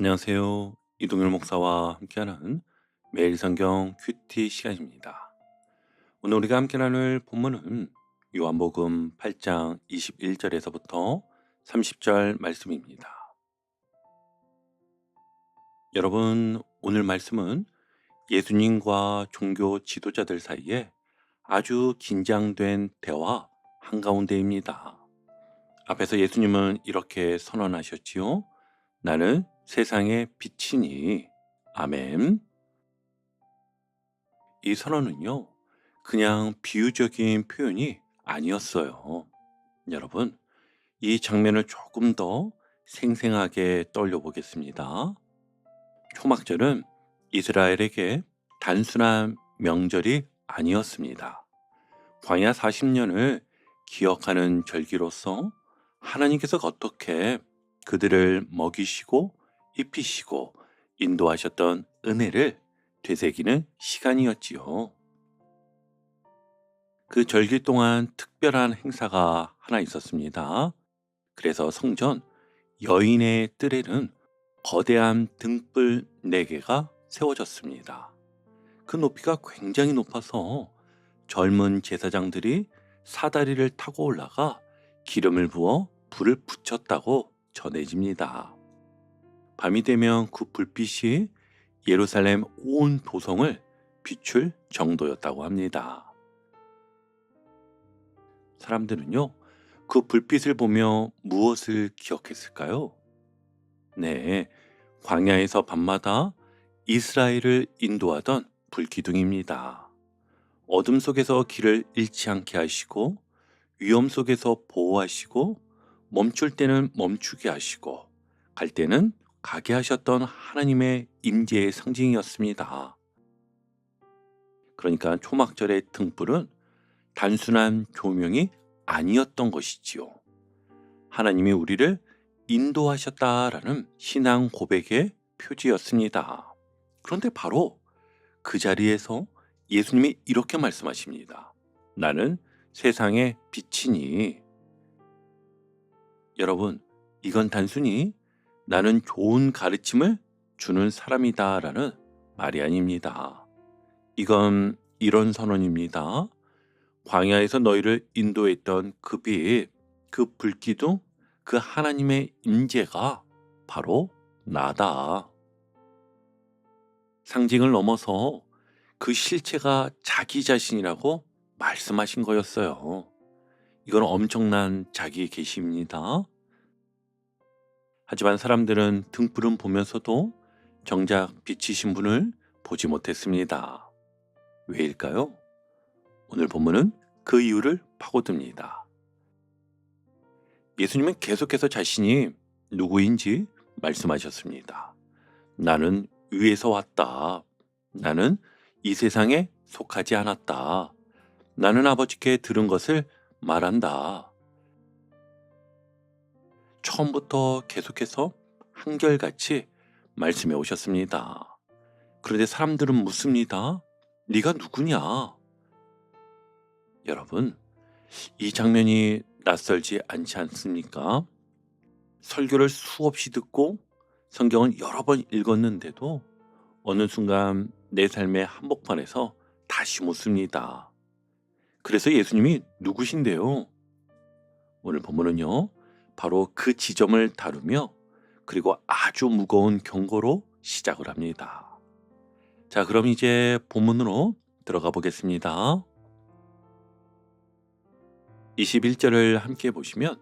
안녕하세요. 이동열 목사와 함께하는 매일 성경 큐티 시간입니다. 오늘 우리가 함께 나눌 본문은 요한복음 8장 21절에서부터 30절 말씀입니다. 여러분, 오늘 말씀은 예수님과 종교 지도자들 사이에 아주 긴장된 대화 한가운데입니다. 앞에서 예수님은 이렇게 선언하셨지요. 나는 세상의 빛이니. 아멘. 이 선언은요, 그냥 비유적인 표현이 아니었어요. 여러분, 이 장면을 조금 더 생생하게 떠올려 보겠습니다. 초막절은 이스라엘에게 단순한 명절이 아니었습니다. 광야 40년을 기억하는 절기로서 하나님께서 어떻게 그들을 먹이시고 입히시고 인도하셨던 은혜를 되새기는 시간이었지요. 그 절기 동안 특별한 행사가 하나 있었습니다. 그래서 성전 여인의 뜰에는 거대한 등불 4개가 세워졌습니다. 그 높이가 굉장히 높아서 젊은 제사장들이 사다리를 타고 올라가 기름을 부어 불을 붙였다고 전해집니다. 밤이 되면 그 불빛이 예루살렘 온 도성을 비출 정도였다고 합니다. 사람들은요, 그 불빛을 보며 무엇을 기억했을까요? 네, 광야에서 밤마다 이스라엘을 인도하던 불기둥입니다. 어둠 속에서 길을 잃지 않게 하시고, 위험 속에서 보호하시고, 멈출 때는 멈추게 하시고, 갈 때는 가게 하셨던 하나님의 임재의 상징이었습니다. 그러니까 초막절의 등불은 단순한 조명이 아니었던 것이지요. 하나님이 우리를 인도하셨다라는 신앙 고백의 표지였습니다. 그런데 바로 그 자리에서 예수님이 이렇게 말씀하십니다. 나는 세상의 빛이니. 여러분, 이건 단순히 나는 좋은 가르침을 주는 사람이다라는 말이 아닙니다. 이건 이런 선언입니다. 광야에서 너희를 인도했던 그 빛, 그 불기둥, 그 하나님의 임재가 바로 나다. 상징을 넘어서 그 실체가 자기 자신이라고 말씀하신 거였어요. 이건 엄청난 자기 계시입니다. 하지만 사람들은 등불은 보면서도 정작 빛이신 분을 보지 못했습니다. 왜일까요? 오늘 본문은 그 이유를 파고듭니다. 예수님은 계속해서 자신이 누구인지 말씀하셨습니다. 나는 위에서 왔다. 나는 이 세상에 속하지 않았다. 나는 아버지께 들은 것을 말한다. 처음부터 계속해서 한결같이 말씀해 오셨습니다. 그런데 사람들은 묻습니다. 네가 누구냐? 여러분, 이 장면이 낯설지 않지 않습니까? 설교를 수없이 듣고 성경을 여러 번 읽었는데도 어느 순간 내 삶의 한복판에서 다시 묻습니다. 그래서 예수님이 누구신데요? 오늘 본문은요, 바로 그 지점을 다루며 그리고 아주 무거운 경고로 시작을 합니다. 자, 그럼 이제 본문으로 들어가 보겠습니다. 21절을 함께 보시면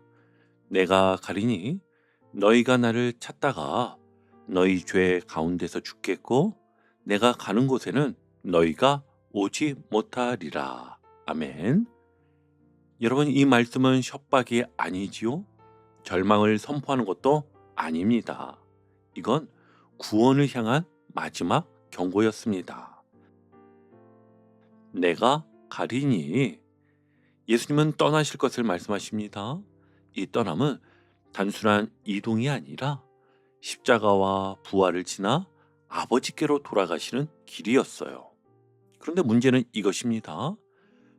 내가 가리니 너희가 나를 찾다가 너희 죄 가운데서 죽겠고 내가 가는 곳에는 너희가 오지 못하리라. 아멘. 여러분, 이 말씀은 협박이 아니지요. 절망을 선포하는 것도 아닙니다. 이건 구원을 향한 마지막 경고였습니다. 내가 가리니 예수님은 떠나실 것을 말씀하십니다. 이 떠남은 단순한 이동이 아니라 십자가와 부활을 지나 아버지께로 돌아가시는 길이었어요. 그런데 문제는 이것입니다.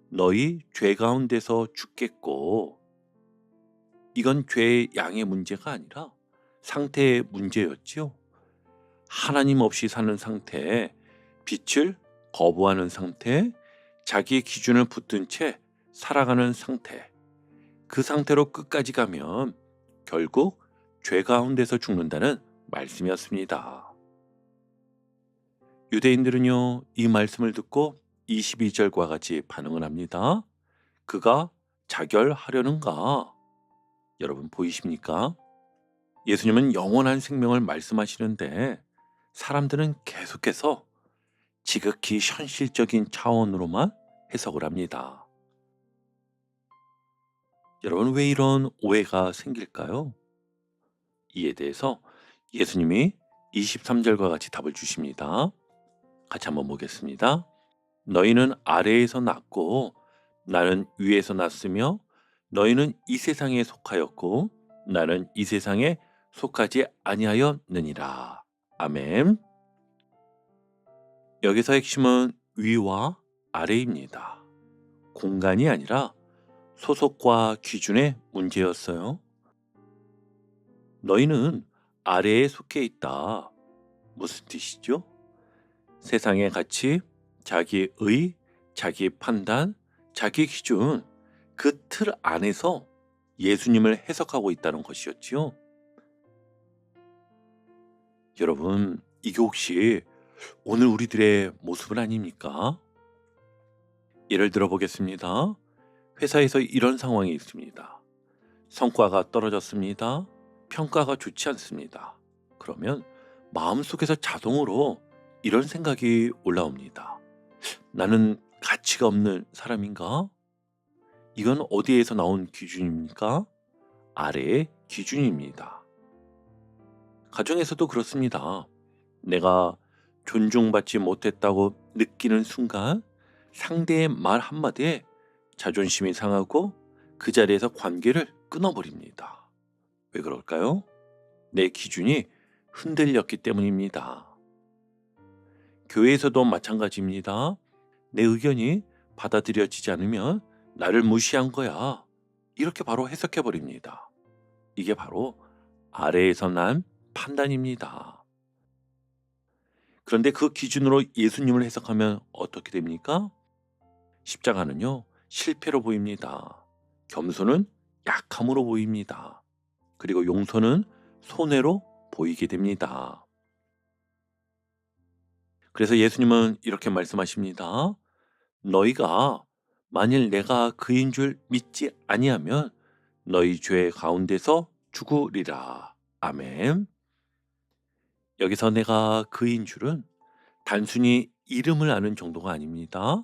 너희 죄 가운데서 죽겠고, 이건 죄의 양의 문제가 아니라 상태의 문제였지요. 하나님 없이 사는 상태, 빛을 거부하는 상태, 자기의 기준을 붙든 채 살아가는 상태, 그 상태로 끝까지 가면 결국 죄 가운데서 죽는다는 말씀이었습니다. 유대인들은요, 이 말씀을 듣고 22절과 같이 반응을 합니다. 그가 자결하려는가? 여러분 보이십니까? 예수님은 영원한 생명을 말씀하시는데 사람들은 계속해서 지극히 현실적인 차원으로만 해석을 합니다. 여러분 왜 이런 오해가 생길까요? 이에 대해서 예수님이 23절과 같이 답을 주십니다. 같이 한번 보겠습니다. 너희는 아래에서 났고 나는 위에서 났으며 너희는 이 세상에 속하였고 나는 이 세상에 속하지 아니하였느니라. 아멘. 여기서 핵심은 위와 아래입니다. 공간이 아니라 소속과 기준의 문제였어요. 너희는 아래에 속해 있다. 무슨 뜻이죠? 세상의 가치, 자기의 의, 자기 판단, 자기 기준, 그 틀 안에서 예수님을 해석하고 있다는 것이었지요. 여러분, 이게 혹시 오늘 우리들의 모습은 아닙니까? 예를 들어 보겠습니다. 회사에서 이런 상황이 있습니다. 성과가 떨어졌습니다. 평가가 좋지 않습니다. 그러면 마음속에서 자동으로 이런 생각이 올라옵니다. 나는 가치가 없는 사람인가? 이건 어디에서 나온 기준입니까? 아래의 기준입니다. 가정에서도 그렇습니다. 내가 존중받지 못했다고 느끼는 순간 상대의 말 한마디에 자존심이 상하고 그 자리에서 관계를 끊어버립니다. 왜 그럴까요? 내 기준이 흔들렸기 때문입니다. 교회에서도 마찬가지입니다. 내 의견이 받아들여지지 않으면 나를 무시한 거야. 이렇게 바로 해석해버립니다. 이게 바로 아래에서 난 판단입니다. 그런데 그 기준으로 예수님을 해석하면 어떻게 됩니까? 십자가는요, 실패로 보입니다. 겸손은 약함으로 보입니다. 그리고 용서는 손해로 보이게 됩니다. 그래서 예수님은 이렇게 말씀하십니다. 너희가 만일 내가 그인 줄 믿지 아니하면 너희 죄 가운데서 죽으리라. 아멘. 여기서 내가 그인 줄은 단순히 이름을 아는 정도가 아닙니다.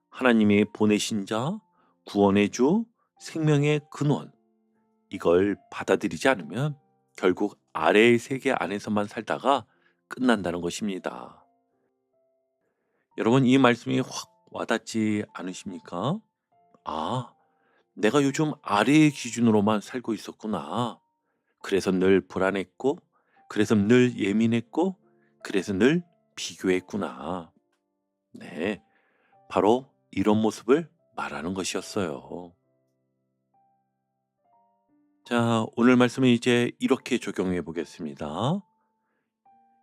하나님이 보내신 자, 구원의 주, 생명의 근원, 이걸 받아들이지 않으면 결국 아래의 세계 안에서만 살다가 끝난다는 것입니다. 여러분 이 말씀이 확 와닿지 않으십니까? 아, 내가 요즘 아래의 기준으로만 살고 있었구나. 그래서 늘 불안했고, 그래서 늘 예민했고, 그래서 늘 비교했구나. 네, 바로 이런 모습을 말하는 것이었어요. 자, 오늘 말씀은 이제 이렇게 적용해 보겠습니다.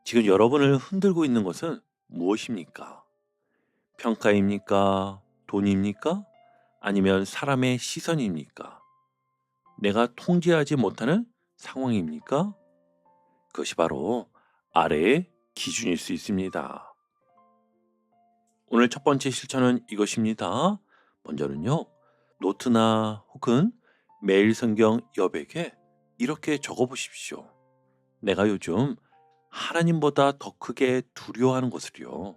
지금 여러분을 흔들고 있는 것은 무엇입니까? 평가입니까? 돈입니까? 아니면 사람의 시선입니까? 내가 통제하지 못하는 상황입니까? 그것이 바로 아래의 기준일 수 있습니다. 오늘 첫 번째 실천은 이것입니다. 먼저는요, 노트나 혹은 매일 성경 여백에 이렇게 적어 보십시오. 내가 요즘 하나님보다 더 크게 두려워하는 것을요.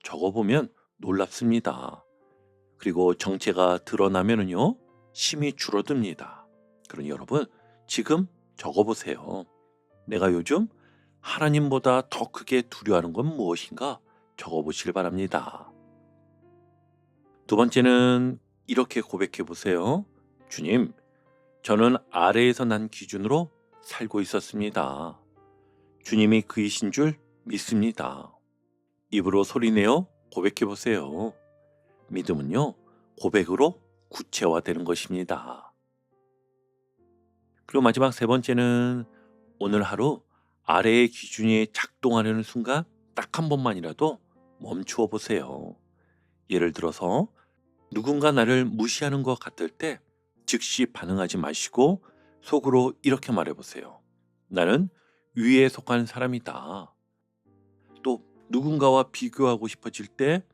적어보면 놀랍습니다. 그리고 정체가 드러나면은요, 힘이 줄어듭니다. 그러니 여러분, 지금 적어보세요. 내가 요즘 하나님보다 더 크게 두려워하는 건 무엇인가 적어보시길 바랍니다. 두 번째는 이렇게 고백해 보세요. 주님, 저는 아래에서 난 기준으로 살고 있었습니다. 주님이 그이신 줄 믿습니다. 입으로 소리내어 고백해 보세요. 믿음은요, 고백으로 구체화되는 것입니다. 그리고 마지막 세 번째는 오늘 하루 아래의 기준이 작동하려는 순간 딱 한 번만이라도 멈추어 보세요. 예를 들어서 누군가 나를 무시하는 것 같을 때 즉시 반응하지 마시고 속으로 이렇게 말해 보세요. 나는 위에 속한 사람이다. 또 누군가와 비교하고 싶어질 때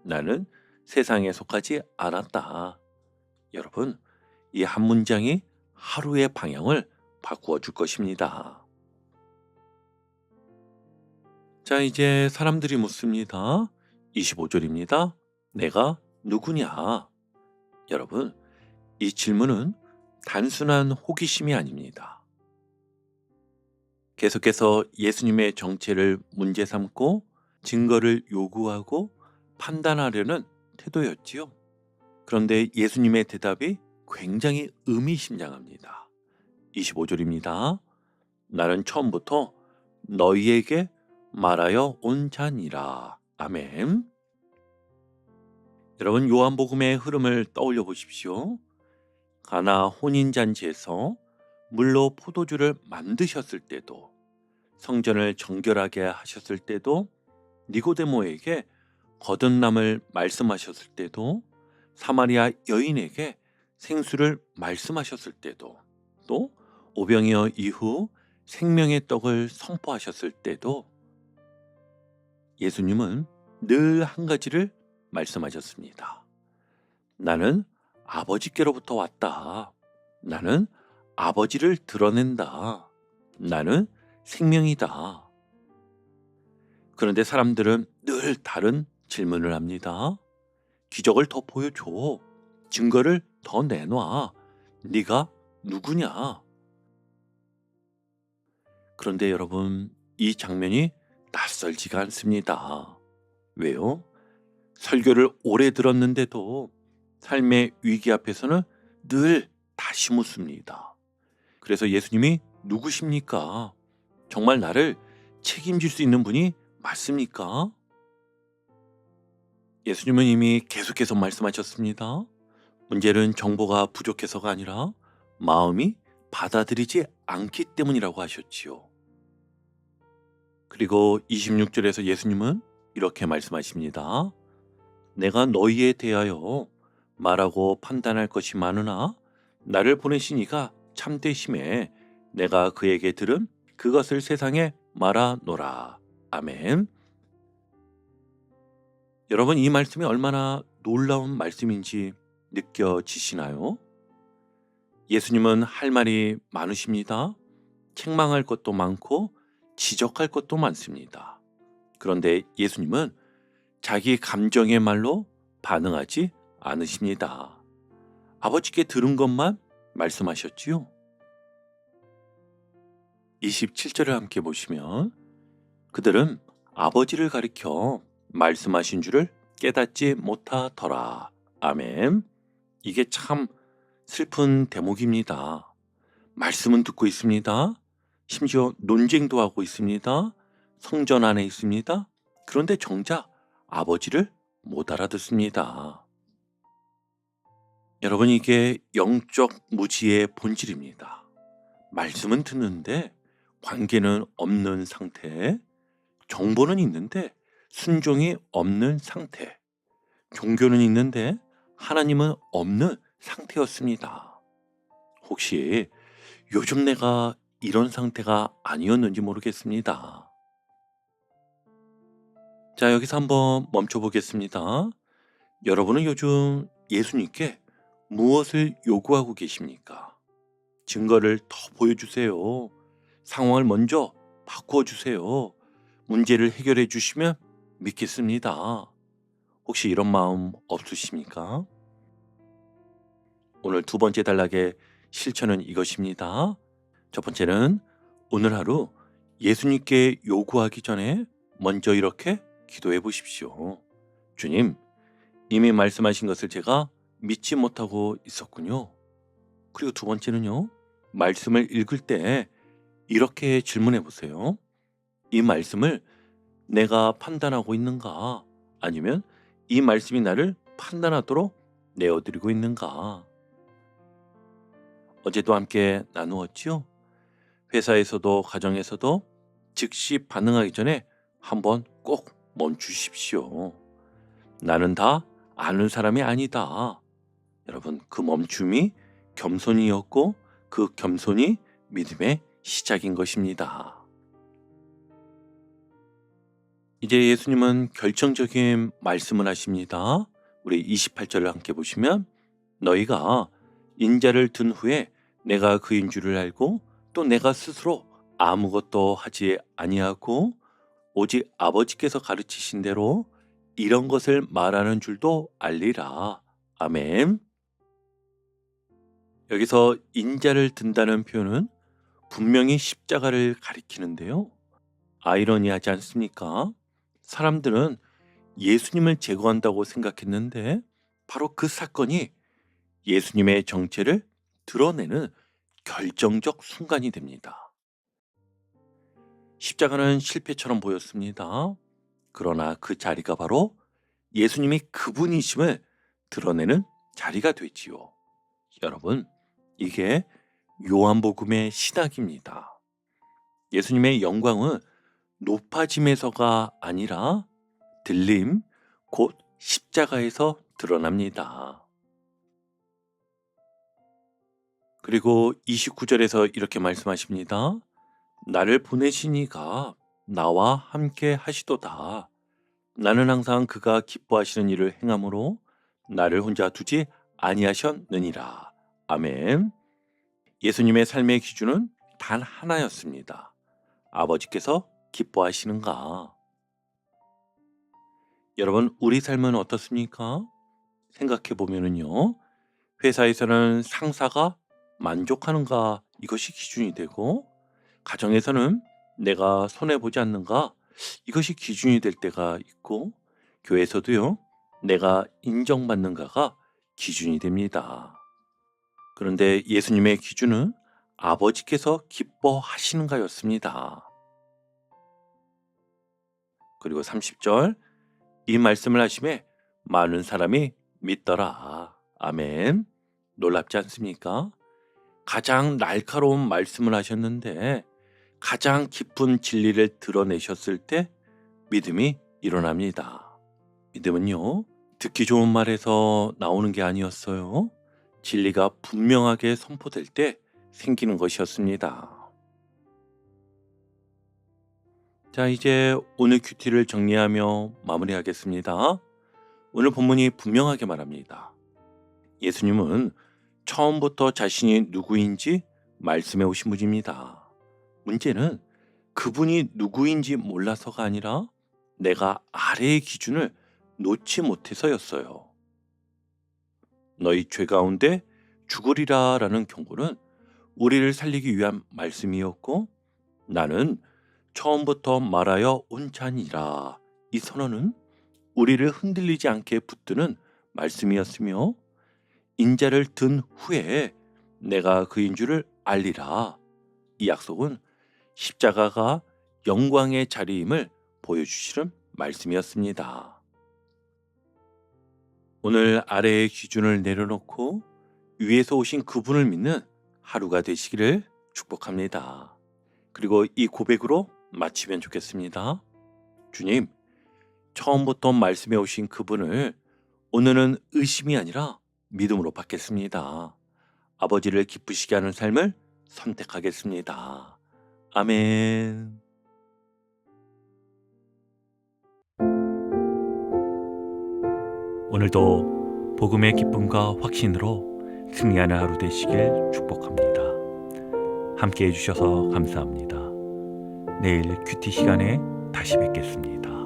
나는 세상에 속하지 않았다. 여러분, 이 한 문장이 하루의 방향을 바꾸어 줄 것입니다. 자, 이제 사람들이 묻습니다. 25절입니다. 내가 누구냐? 여러분, 이 질문은 단순한 호기심이 아닙니다. 계속해서 예수님의 정체를 문제 삼고 증거를 요구하고 판단하려는 태도였지요. 그런데 예수님의 대답이 굉장히 의미심장합니다. 25절입니다. 나는 처음부터 너희에게 말하여 온 자니라. 아멘. 여러분, 요한복음의 흐름을 떠올려 보십시오. 가나 혼인잔치에서 물로 포도주를 만드셨을 때도, 성전을 정결하게 하셨을 때도, 니고데모에게 거듭남을 말씀하셨을 때도, 사마리아 여인에게 생수를 말씀하셨을 때도, 또 오병이어 이후 생명의 떡을 선포하셨을 때도 예수님은 늘 한 가지를 말씀하셨습니다. 나는 아버지께로부터 왔다. 나는 아버지를 드러낸다. 나는 생명이다. 그런데 사람들은 늘 다른 질문을 합니다. 기적을 더 보여줘. 증거를 더 내놔. 네가 누구냐? 그런데 여러분, 이 장면이 낯설지가 않습니다. 왜요? 설교를 오래 들었는데도 삶의 위기 앞에서는 늘 다시 묻습니다. 그래서 예수님이 누구십니까? 정말 나를 책임질 수 있는 분이 맞습니까? 예수님은 이미 계속해서 말씀하셨습니다. 문제는 정보가 부족해서가 아니라 마음이 받아들이지 않기 때문이라고 하셨지요. 그리고 26절에서 예수님은 이렇게 말씀하십니다. 내가 너희에 대하여 말하고 판단할 것이 많으나 나를 보내신 이가 참되심에 내가 그에게 들은 그것을 세상에 말하노라. 아멘. 여러분, 이 말씀이 얼마나 놀라운 말씀인지 느껴지시나요? 예수님은 할 말이 많으십니다. 책망할 것도 많고 지적할 것도 많습니다. 그런데 예수님은 자기 감정의 말로 반응하지 않으십니다. 아버지께 들은 것만 말씀하셨지요. 27절을 함께 보시면 그들은 아버지를 가리켜 말씀하신 줄을 깨닫지 못하더라. 아멘. 이게 참 슬픈 대목입니다. 말씀은 듣고 있습니다. 심지어 논쟁도 하고 있습니다. 성전 안에 있습니다. 그런데 정작 아버지를 못 알아듣습니다. 여러분, 이게 영적 무지의 본질입니다. 말씀은 듣는데 관계는 없는 상태, 정보는 있는데 순종이 없는 상태, 종교는 있는데 하나님은 없는 상태였습니다. 혹시 요즘 내가 이런 상태가 아니었는지 모르겠습니다. 자, 여기서 한번 멈춰 보겠습니다. 여러분은 요즘 예수님께 무엇을 요구하고 계십니까? 증거를 더 보여주세요. 상황을 먼저 바꾸어 주세요. 문제를 해결해 주시면 믿겠습니다. 혹시 이런 마음 없으십니까? 오늘 두 번째 단락의 실천은 이것입니다. 첫 번째는 오늘 하루 예수님께 요구하기 전에 먼저 이렇게 기도해 보십시오. 주님, 이미 말씀하신 것을 제가 믿지 못하고 있었군요. 그리고 두 번째는요, 말씀을 읽을 때 이렇게 질문해 보세요. 이 말씀을 내가 판단하고 있는가? 아니면 이 말씀이 나를 판단하도록 내어드리고 있는가? 어제도 함께 나누었지요? 회사에서도 가정에서도 즉시 반응하기 전에 한번 꼭 멈추십시오. 나는 다 아는 사람이 아니다. 여러분, 그 멈춤이 겸손이었고 그 겸손이 믿음의 시작인 것입니다. 이제 예수님은 결정적인 말씀을 하십니다. 우리 28절을 함께 보시면 너희가 인자를 든 후에 내가 그인 줄을 알고 또 내가 스스로 아무것도 하지 아니하고 오직 아버지께서 가르치신 대로 이런 것을 말하는 줄도 알리라. 아멘. 여기서 인자를 든다는 표현은 분명히 십자가를 가리키는데요. 아이러니하지 않습니까? 사람들은 예수님을 제거한다고 생각했는데 바로 그 사건이 예수님의 정체를 드러내는 결정적 순간이 됩니다. 십자가는 실패처럼 보였습니다. 그러나 그 자리가 바로 예수님이 그분이심을 드러내는 자리가 되지요. 여러분, 이게 요한복음의 신학입니다. 예수님의 영광은 높아짐에서가 아니라 들림, 곧 십자가에서 드러납니다. 그리고 29절에서 이렇게 말씀하십니다. 나를 보내신 이가 나와 함께 하시도다. 나는 항상 그가 기뻐하시는 일을 행함으로 나를 혼자 두지 아니하셨느니라. 아멘. 예수님의 삶의 기준은 단 하나였습니다. 아버지께서 기뻐하시는가? 여러분, 우리 삶은 어떻습니까? 생각해 보면은요, 회사에서는 상사가 만족하는가 이것이 기준이 되고, 가정에서는 내가 손해보지 않는가 이것이 기준이 될 때가 있고, 교회에서도요, 내가 인정받는가가 기준이 됩니다. 그런데 예수님의 기준은 아버지께서 기뻐하시는가였습니다. 그리고 30절, 이 말씀을 하심에 많은 사람이 믿더라. 아멘. 놀랍지 않습니까? 가장 날카로운 말씀을 하셨는데 가장 깊은 진리를 드러내셨을 때 믿음이 일어납니다. 믿음은요, 듣기 좋은 말에서 나오는 게 아니었어요. 진리가 분명하게 선포될 때 생기는 것이었습니다. 자, 이제 오늘 큐티를 정리하며 마무리하겠습니다. 오늘 본문이 분명하게 말합니다. 예수님은 처음부터 자신이 누구인지 말씀해 오신 분입니다. 문제는 그분이 누구인지 몰라서가 아니라 내가 아래의 기준을 놓지 못해서였어요. 너희 죄 가운데 죽으리라 라는 경고는 우리를 살리기 위한 말씀이었고, 나는 처음부터 말하여 온 자니라, 이 선언은 우리를 흔들리지 않게 붙드는 말씀이었으며, 인자를 든 후에 내가 그인 줄을 알리라, 이 약속은 십자가가 영광의 자리임을 보여주시는 말씀이었습니다. 오늘 아래의 기준을 내려놓고 위에서 오신 그분을 믿는 하루가 되시기를 축복합니다. 그리고 이 고백으로 마치면 좋겠습니다. 주님, 처음부터 말씀해 오신 그분을 오늘은 의심이 아니라 믿음으로 받겠습니다. 아버지를 기쁘시게 하는 삶을 선택하겠습니다. 아멘. 오늘도 복음의 기쁨과 확신으로 승리하는 하루 되시길 축복합니다. 함께 해주셔서 감사합니다. 내일 큐티 시간에 다시 뵙겠습니다.